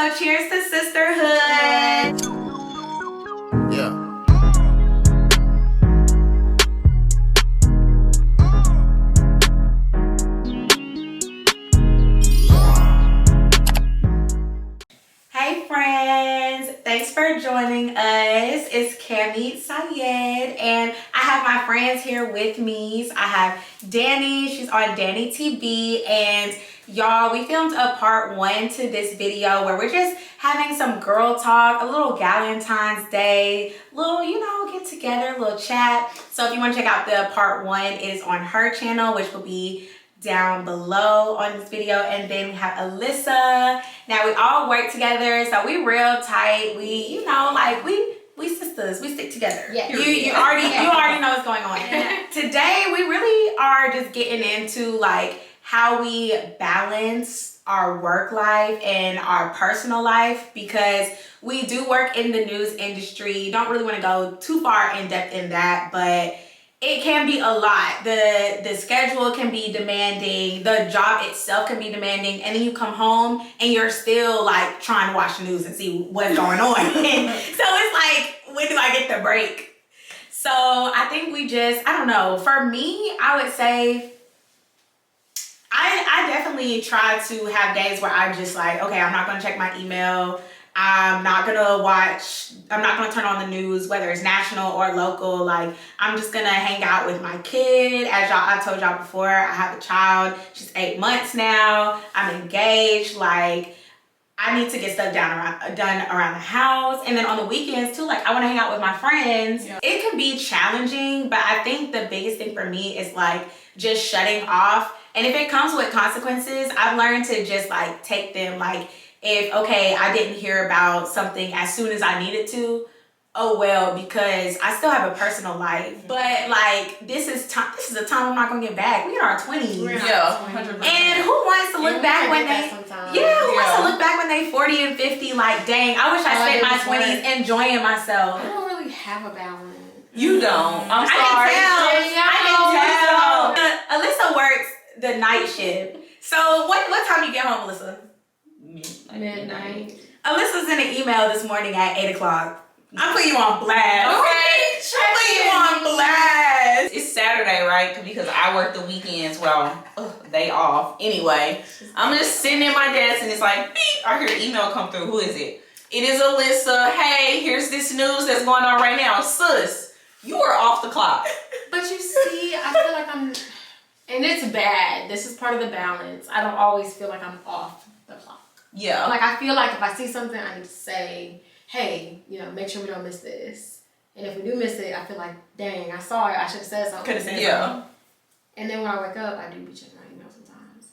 So cheers to sisterhood. Yeah. Hey friends, thanks for joining us. It's Cami Sayed, and I have my friends here with me. I have Danny, she's on Danny TV, and y'all, we filmed a part 1 to this video where we're just having some girl talk, a little Galentine's Day, little, get together, little chat. So if you want to check out the part 1, it is on her channel, which will be down below on this video. And then we have Alyssa. Now we all work together, so we real tight. We, we sisters, we stick together. Yeah. You already know what's going on. Yeah. Today we really are just getting into like how we balance our work life and our personal life, because we do work in the news industry. Don't really want to go too far in depth in that, but it can be a lot. The schedule can be demanding, the job itself can be demanding, and then you come home and you're still like trying to watch the news and see what's going on. So it's like, when do I get the break? So I think I don't know, for me, I would say I definitely try to have days where I'm just like, okay, I'm not gonna check my email. I'm not gonna turn on the news, whether it's national or local. Like, I'm just gonna hang out with my kid. As I told y'all before, I have a child. She's 8 months now. I'm engaged. Like, I need to get stuff done around the house. And then on the weekends too, like, I wanna hang out with my friends. Yeah. It can be challenging, but I think the biggest thing for me is like just shutting off. And if it comes with consequences, I've learned to just like take them. Like, if, okay, I didn't hear about something as soon as I needed to, oh well, because I still have a personal life. But like, this is a time I'm not gonna get back. We in our 20s. Yeah, 100%. And who wants to look back when they, who wants to look back when they 40 and 50 like, dang, I wish I spent my 20s enjoying myself. I don't really have a balance. You don't. I'm sorry. I can tell. Alyssa works the night shift. So what time you get home, Alyssa? Midnight. Alyssa's in an email this morning at 8 o'clock. I'm putting you on blast. Okay. I'm putting you on blast. It's Saturday, right? Because I work the weekends. Well, they off. Anyway, I'm just sitting at my desk and it's like, beep, I hear an email come through. Who is it? It is Alyssa. Hey, here's this news that's going on right now. Sis, you are off the clock. But you see, I feel like and it's bad. This is part of the balance. I don't always feel like I'm off the clock. Yeah. Like, I feel like if I see something, I need to say, hey, make sure we don't miss this. And if we do miss it, I feel like, dang, I saw it. I should have said something. Could have said something. And then when I wake up, I do be checking my email sometimes.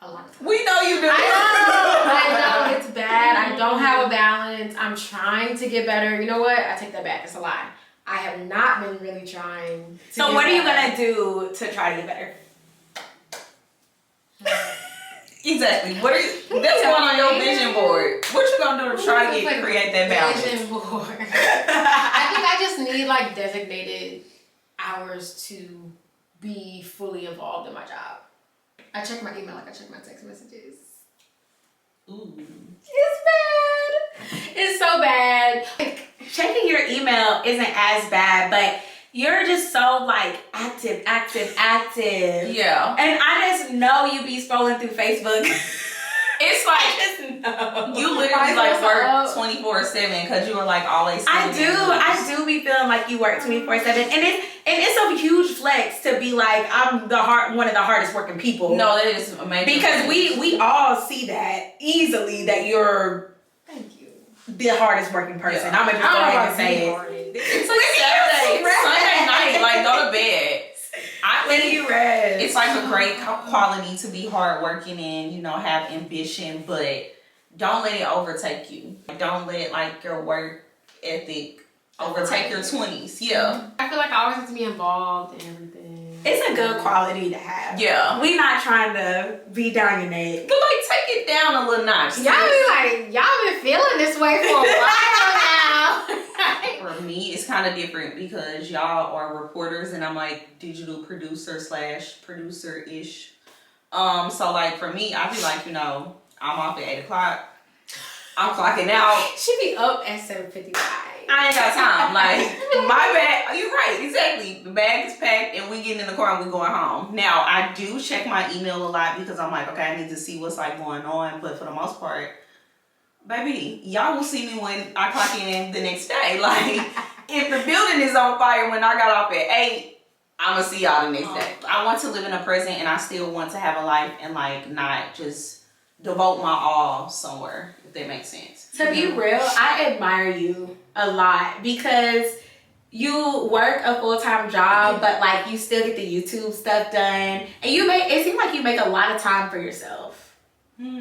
A lot of times. We know you do. I know. It's bad. I don't have a balance. I'm trying to get better. You know what? I take that back. It's a lie. I have not been really trying to So what are you going to do to try to get better? Exactly. That's going on your vision board. What you gonna do to try to create that balance? Vision board. I think I just need like designated hours to be fully involved in my job. I check my email like I check my text messages. Ooh. It's bad. It's so bad. Like, checking your email isn't as bad, but you're just so like active. Yeah. And I just know you be scrolling through Facebook. It's like you literally like work 24/7 because you are like always. I do be feeling like you work 24/7, and it's a huge flex to be like I'm one of the hardest working people. No, that is amazing because we all see that easily that you're. Thank you. The hardest working person. Yeah. I'm gonna just go ahead and say it. It's like Saturday, Sunday night, like go to bed. I think you rest. It's like a great quality to be hardworking and have ambition, but don't let it overtake you. Don't let like your work ethic overtake your 20s. Yeah. I feel like I always have to be involved in everything. It's a good quality to have. Yeah. We not trying to be down your neck. But like take it down a little notch. Y'all be like, y'all been feeling this way for a while now. For me, it's kind of different because y'all are reporters and I'm like digital producer / producer-ish. So like for me, I be like, I'm off at 8 o'clock. I'm clocking out. She be up at 7:55. I ain't got time. Like, my bag, you're right, exactly. The bag is packed and we getting in the car and we going home. Now, I do check my email a lot because I'm like, okay, I need to see what's like going on. But for the most part, baby, y'all will see me when I clock in the next day. Like, if the building is on fire when I got off at 8, I'm gonna see y'all the next day. I want to live in the present and I still want to have a life and like not just devote my all somewhere, if that makes sense. To be real, I admire you a lot because you work a full-time job, but like you still get the YouTube stuff done, and it seems like you make a lot of time for yourself.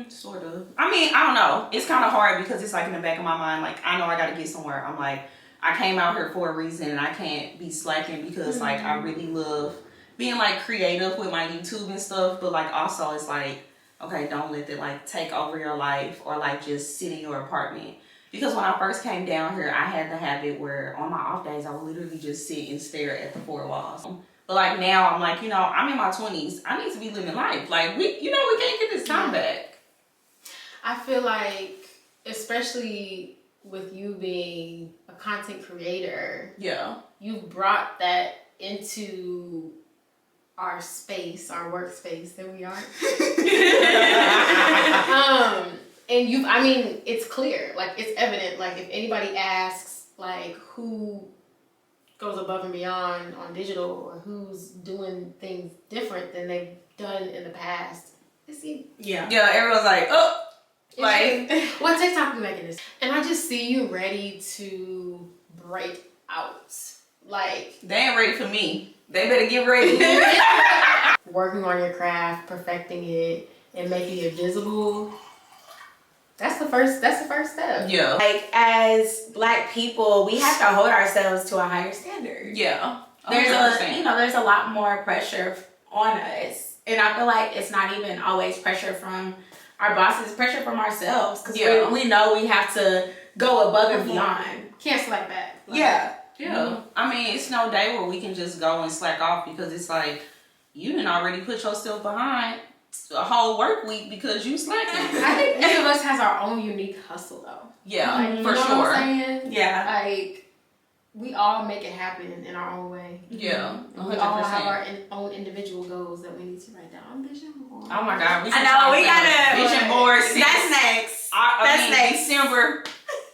Sort of. I mean, I don't know. It's kind of hard because it's like in the back of my mind, like I know I gotta get somewhere. I'm like, I came out here for a reason and I can't be slacking because like I really love being like creative with my YouTube and stuff, but like also it's like, okay, don't let it like take over your life or like just sit in your apartment. Because when I first came down here, I had the habit where on my off days, I would literally just sit and stare at the four walls. But like now I'm like, I'm in my 20s. I need to be living life. Like we can't get this time back. I feel like, especially with you being a content creator, you brought that into our space, our workspace that we are. And it's clear, like it's evident, like if anybody asks like who goes above and beyond on digital or who's doing things different than they've done in the past, it's you. Yeah, everyone's like, oh, like what TikTok be making this? And I just see you ready to break out. Like they ain't ready for me. They better get ready. Working on your craft, perfecting it, and making it visible. That's the first step. Yeah. Like as Black people, we have to hold ourselves to a higher standard. Yeah. 100%. There's a lot more pressure on us. And I feel like it's not even always pressure from our bosses, it's pressure from ourselves. Because we know we have to go above and beyond. Can't slack back. Yeah. I mean, it's no day where we can just go and slack off because it's like you didn't already put yourself behind a whole work week because you slacking. I think each of us has our own unique hustle though. Yeah, like, for you know sure. What I'm saying? Yeah. Like we all make it happen in our own way. Yeah, 100%. We all have our own individual goals that we need to write down. Vision board. Oh my God, I know we gotta vision board. That's next. That's next December.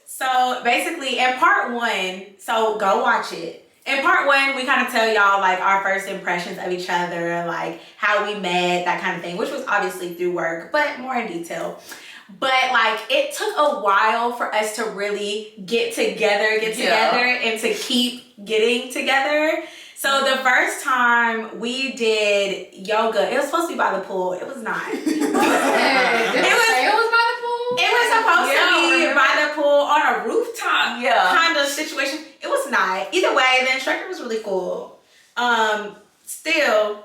So basically, in part 1, so go watch it. In part 1, we kind of tell y'all like our first impressions of each other, like how we met, that kind of thing, which was obviously through work, but more in detail. But like it took a while for us to really get together and to keep getting together. So the first time we did yoga, it was supposed to be by the pool. It was not. It was by the pool? It was supposed to be by the pool on a rooftop kind of situation. It was not. Either way, the instructor was really cool. Still,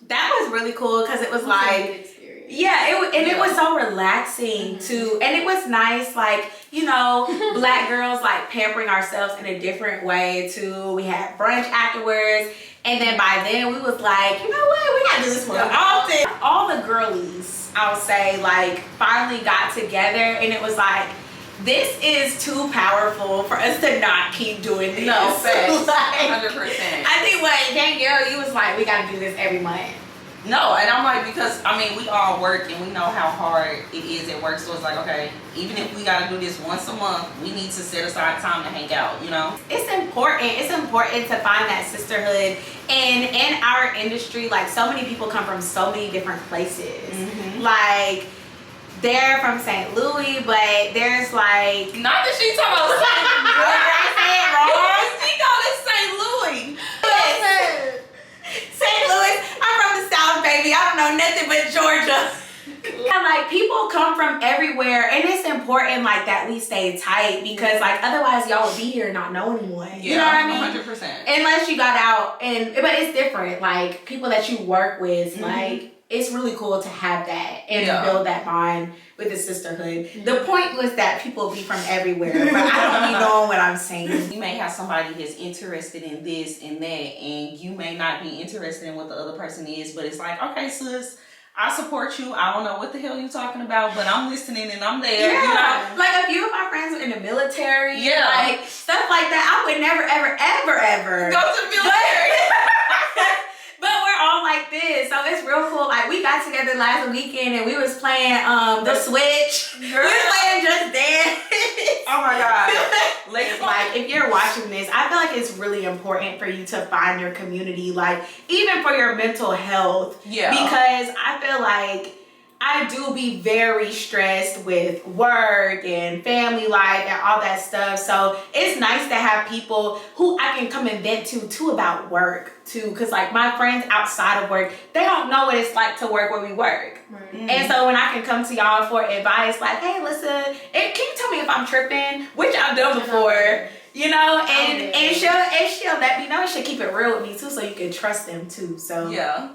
that was really cool because it was like, it was so relaxing too. And it was nice, like, Black girls like pampering ourselves in a different way too. We had brunch afterwards. And then by then we was like, you know what? We gotta do this more often. All the girlies, I'll say, like finally got together and it was like, this is too powerful for us to not keep doing this. No, facts. 100%. I think Danielle, you was like, we gotta do this every month. No, and I'm like, because we all work and we know how hard it is at work. So it's like, okay, even if we gotta do this once a month, we need to set aside time to hang out, It's important. It's important to find that sisterhood. And in our industry, like so many people come from so many different places. Mm-hmm. Like they're from St. Louis, but there's like not that she talking about St. Louis. I say it wrong. She called it St. Louis. St. Louis. I'm from the South, baby. I don't know nothing but Georgia. Like people come from everywhere, and it's important like that we stay tight because like otherwise y'all would be here and not know anyone. You know what I mean? 100%. Unless you got out, but it's different. Like people that you work with, like it's really cool to have that and build that bond with the sisterhood. The point was that people be from everywhere, but I don't be knowing what I'm saying. You may have somebody that's interested in this and that, and you may not be interested in what the other person is, but it's like, okay, sis, I support you. I don't know what the hell you talking about, but I'm listening and I'm there. Yeah. You know? Like a few of my friends in the military. Yeah. Like stuff like that. I would never, ever Go to the military. But we're all like this, so it's real cool. Like we got together last weekend and we was playing the Switch. Girl. We was playing Just Dance. Oh my God. Like if you're watching this, I feel like it's really important for you to find your community, like even for your mental health. Yeah. Because I feel like I do be very stressed with work and family life and all that stuff. So it's nice to have people who I can come and vent to about work too. Cause like my friends outside of work, they don't know what it's like to work where we work. Right. Mm-hmm. And so when I can come to y'all for advice, like, hey, listen, can you tell me if I'm tripping? Which I've done before. You know, and she'll let me know, and she'll keep it real with me too, so you can trust them too. So Yeah.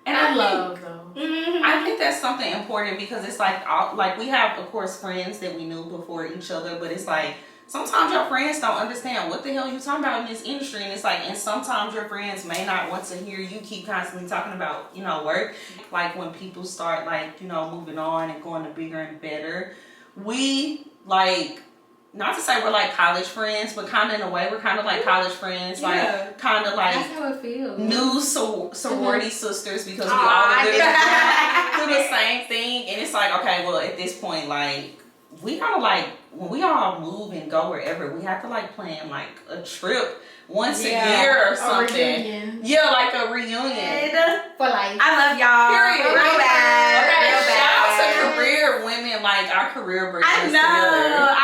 And I love though. I think that's something important because it's like we have, of course, friends that we knew before each other, but it's like sometimes your friends don't understand what the hell you talking about in this industry, and it's like, and sometimes your friends may not want to hear you keep constantly talking about, you know, work. Like when people start like, you know, moving on and going to bigger and better, we like. Not to say we're like college friends, but kind of in a way, we're kind of like college friends, like kind of like that's how it feels. New sorority sisters because we all live through the same thing, and it's like, okay, well, at this point, like we gotta like when we all move and go wherever, we have to like plan like a trip once a year or something. A reunion. Yeah, like a reunion For life. I love y'all. Period. Real bad. Okay, Real shout out bad. to career women, like our career brings I us know. together.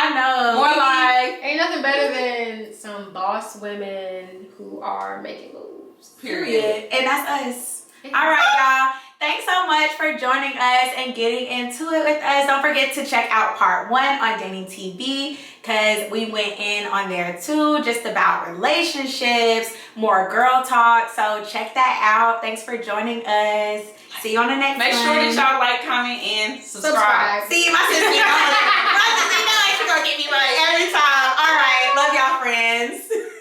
More like Ain't nothing better than some boss women who are making moves. period. And that's us. All right, y'all. Thanks so much for joining us and getting into it with us. Don't forget to check out part 1 on Dating TV because we went in on there too, just about relationships, more girl talk. So check that out. Thanks for joining us. See you on the next one. Make sure that y'all like, comment, and subscribe. See you, my sister.